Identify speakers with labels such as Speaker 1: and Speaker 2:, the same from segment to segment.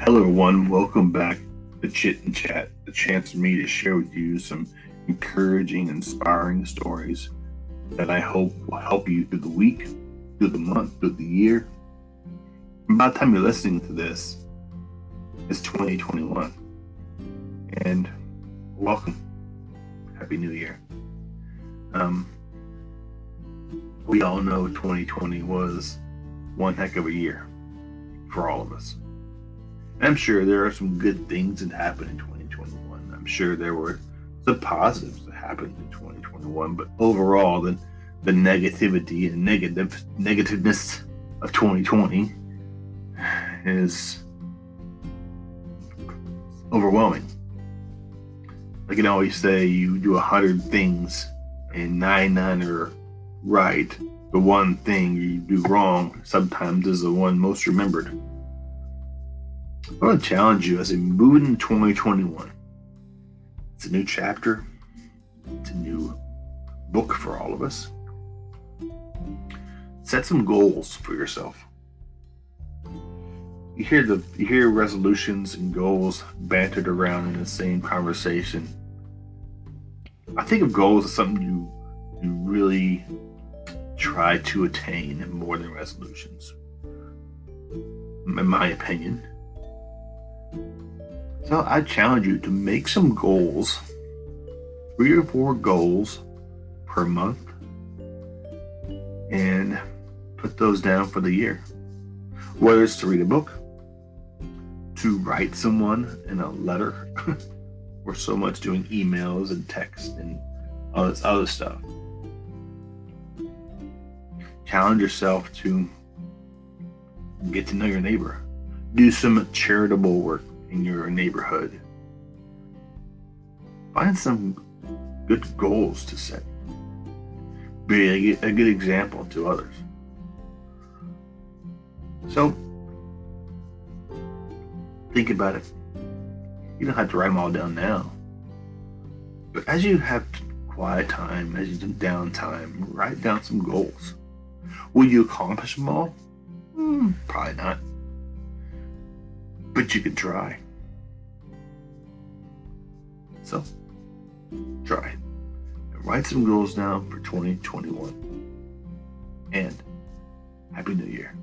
Speaker 1: Hello, everyone. Welcome back to Chit and Chat, the chance for me to share with you some encouraging, inspiring stories that I hope will help you through the week, through the month, through the year. And by the time you're listening to this, it's 2021. And welcome. Happy New Year. We all know 2020 was one heck of a year for all of us. I'm sure there are some good things that happened in 2021. I'm sure there were some positives that happened in 2021, but overall, the negativity and negativeness of 2020 is overwhelming. I can always say you do 100 things and 99 are right. The one thing you do wrong sometimes is the one most remembered. I want to challenge you as we move into 2021. It's a new chapter. It's a new book for all of us. Set some goals for yourself. You hear resolutions and goals bantered around in the same conversation. I think of goals as something you really try to attain more than resolutions, in my opinion. So I challenge you to make some goals, 3 or 4 goals per month, and put those down for the year. Whether it's to read a book, to write someone in a letter, or so much doing emails and text and all this other stuff. Challenge yourself to get to know your neighbor. Do some charitable work in your neighborhood. Find some good goals to set. Be a good example to others. So, think about it. You don't have to write them all down now. But as you have quiet time, as you do downtime, write down some goals. Will you accomplish them all? Probably not. But you can try. So, try. And write some goals down for 2021. And Happy New Year.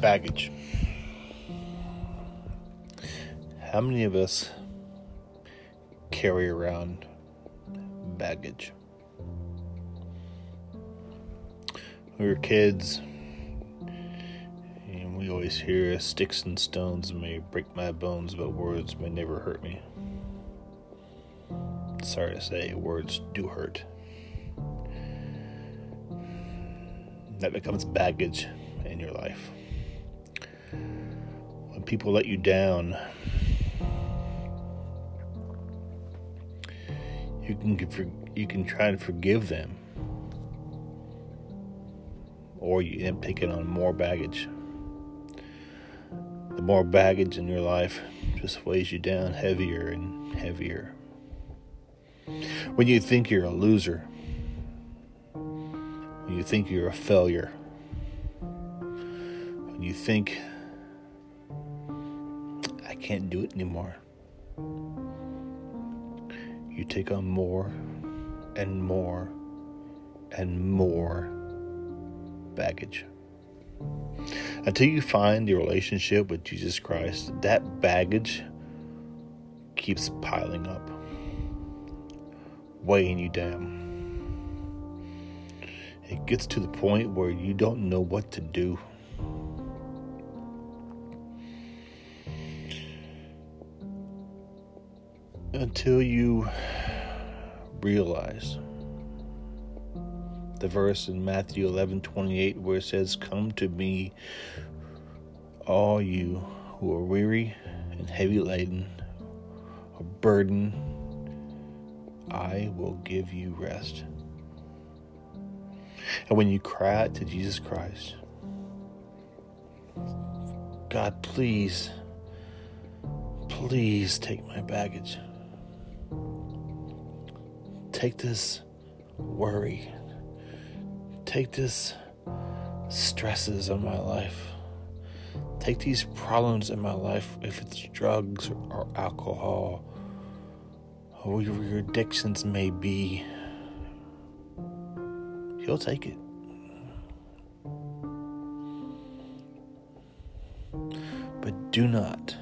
Speaker 2: Baggage. How many of us carry around baggage? We were kids, and we always hear sticks and stones may break my bones, but words may never hurt me. Sorry to say, words do hurt. That becomes baggage in your life. When people let you down, you can try to forgive them, or you end up taking on more baggage. The more baggage in your life just weighs you down heavier and heavier. When you think you're a loser, when you think you're a failure, when you think, I can't do it anymore, you take on more and more and more baggage. Until you find your relationship with Jesus Christ, that baggage keeps piling up, weighing you down. It gets to the point where you don't know what to do. Until you realize the verse in Matthew 11:28 where it says, "Come to me, all you who are weary and heavy laden, or burdened, I will give you rest." And when you cry out to Jesus Christ, God, please take my baggage. take this worry, take this stresses in my life, take these problems in my life, if it's drugs or alcohol or whatever your addictions may be, he'll take it. But do not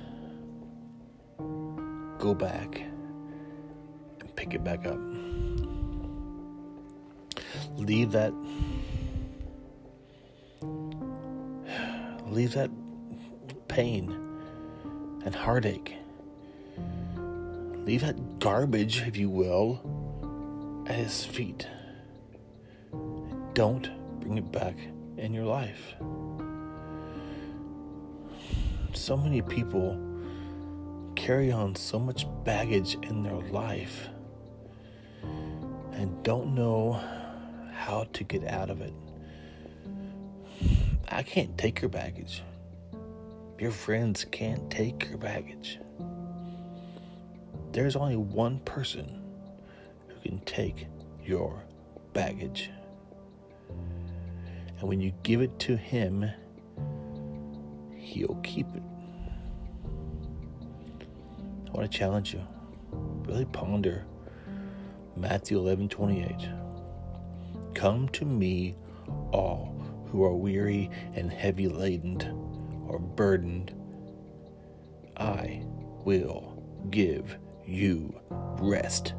Speaker 2: go back and pick it back up. Leave that pain and heartache. Leave that garbage, if you will, at his feet. Don't bring it back in your life. So many people carry on so much baggage in their life and don't know how to get out of it. I can't take your baggage. Your friends can't take your baggage. There's only one person who can take your baggage. And when you give it to him, he'll keep it. I want to challenge you. Really ponder Matthew 11:28. Come to me, all who are weary and heavy laden or burdened. I will give you rest.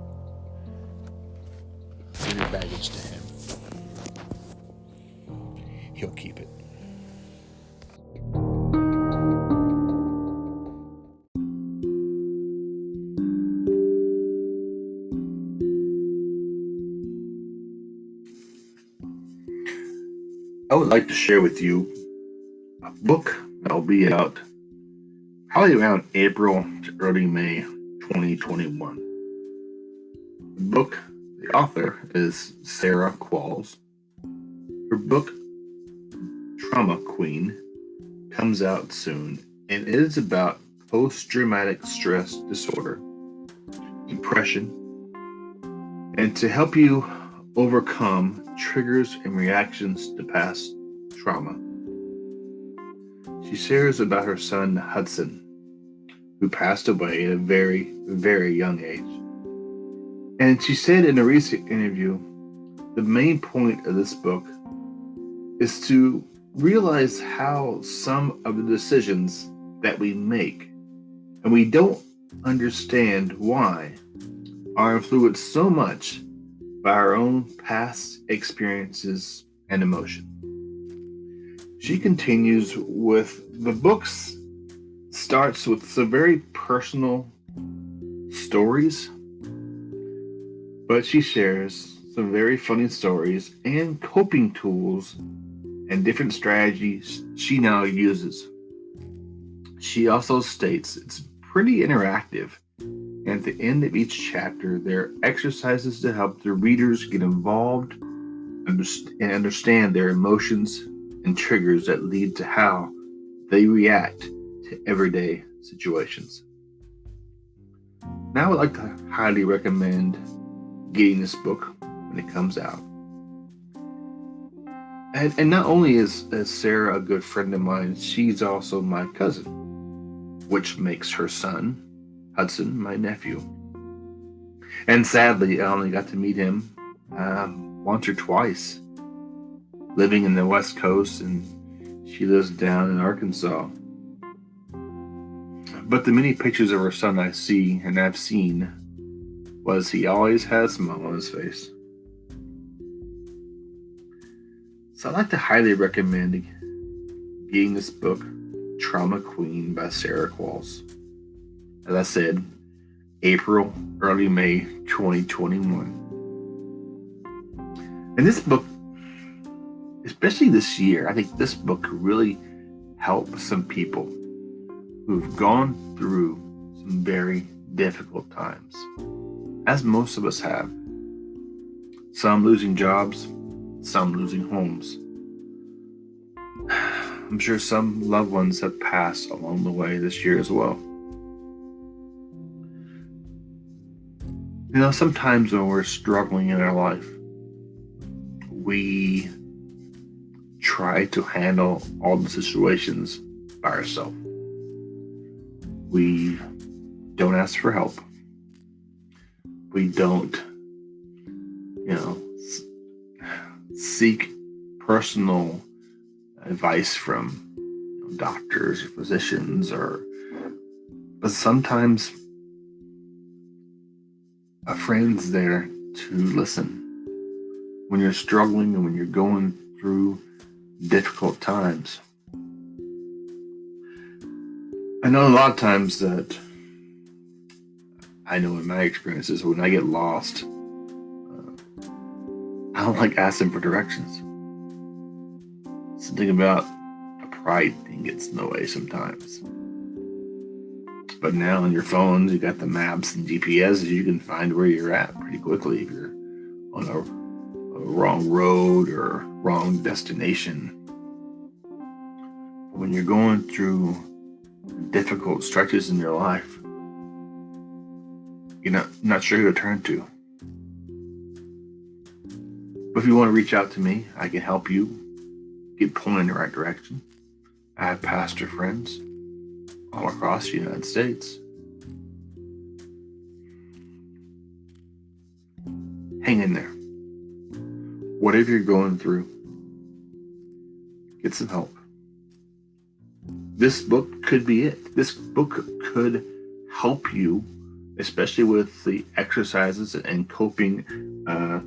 Speaker 2: Give your baggage to him. He'll keep it.
Speaker 1: I would like to share with you a book that will be out probably around April to early May 2021. The book, the author is Sarah Qualls. Her book, Trauma Queen, comes out soon, and it is about post-traumatic stress disorder, depression, and to help you overcome triggers and reactions to past trauma. She shares about her son Hudson, who passed away at a very, very young age. And she said in a recent interview, the main point of this book is to realize how some of the decisions that we make, and we don't understand why, are influenced so much by our own past experiences and emotion. She continues with the books, starts with some very personal stories, but she shares some very funny stories and coping tools and different strategies she now uses. She also states it's pretty interactive. And at the end of each chapter, there are exercises to help the readers get involved and understand their emotions and triggers that lead to how they react to everyday situations. Now I would like to highly recommend getting this book when it comes out. And not only is Sarah a good friend of mine, she's also my cousin, which makes her son, Hudson, my nephew. And sadly, I only got to meet him once or twice, living in the West Coast, and she lives down in Arkansas. But the many pictures of her son I see and I've seen was he always had a smile on his face. So I'd like to highly recommend getting this book, Trauma Queen by Sarah Qualls. As I said, April, early May 2021. And this book, especially this year, I think this book could really help some people who've gone through some very difficult times, as most of us have. Some losing jobs, some losing homes. I'm sure some loved ones have passed along the way this year as well. Sometimes when we're struggling in our life, we try to handle all the situations by ourselves. We don't ask for help. We don't, seek personal advice from doctors or physicians, but sometimes a friend's there to listen when you're struggling and when you're going through difficult times. I know a lot of times that I know in my experiences, when I get lost, I don't like asking for directions. Something about a pride thing gets in the way sometimes. But now on your phones, you got the maps and GPS, you can find where you're at pretty quickly if you're on a wrong road or wrong destination. When you're going through difficult stretches in your life, you're not sure who to turn to. But if you want to reach out to me, I can help you get pointed in the right direction. I have pastor friends all across the United States. Hang in there. Whatever you're going through, get some help. This book could be it. This book could help you, especially with the exercises and coping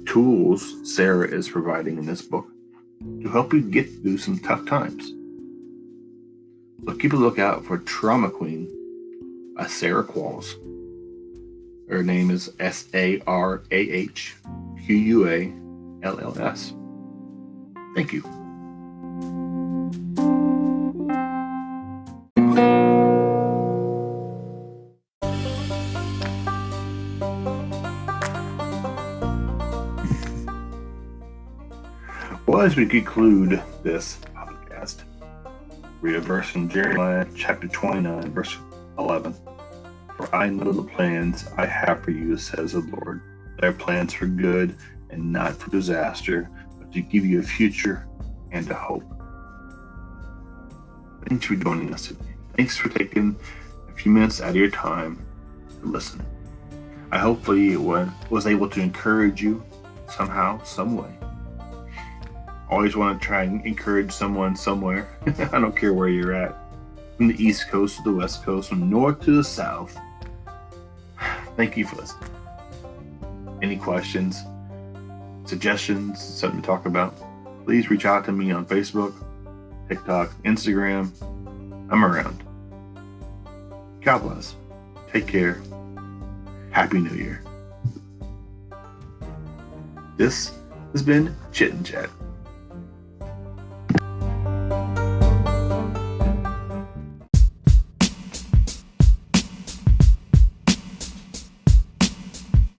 Speaker 1: tools Sarah is providing in this book to help you get through some tough times. So keep a lookout for Trauma Queen by Sarah Qualls. Her name is SarahQualls. Thank you. Well, as we conclude this podcast, read a verse from Jeremiah chapter 29, verse 11. For I know the plans I have for you, says the Lord. They are plans for good and not for disaster, but to give you a future and a hope. Thanks for joining us today. Thanks for taking a few minutes out of your time to listen. I hopefully was able to encourage you somehow, some way. Always want to try and encourage someone somewhere. I don't care where you're at. From the East Coast to the West Coast, from North to the South. Thank you for listening. Any questions, suggestions, something to talk about, please reach out to me on Facebook, TikTok, Instagram. I'm around. God bless. Take care. Happy New Year. This has been Chit Chat.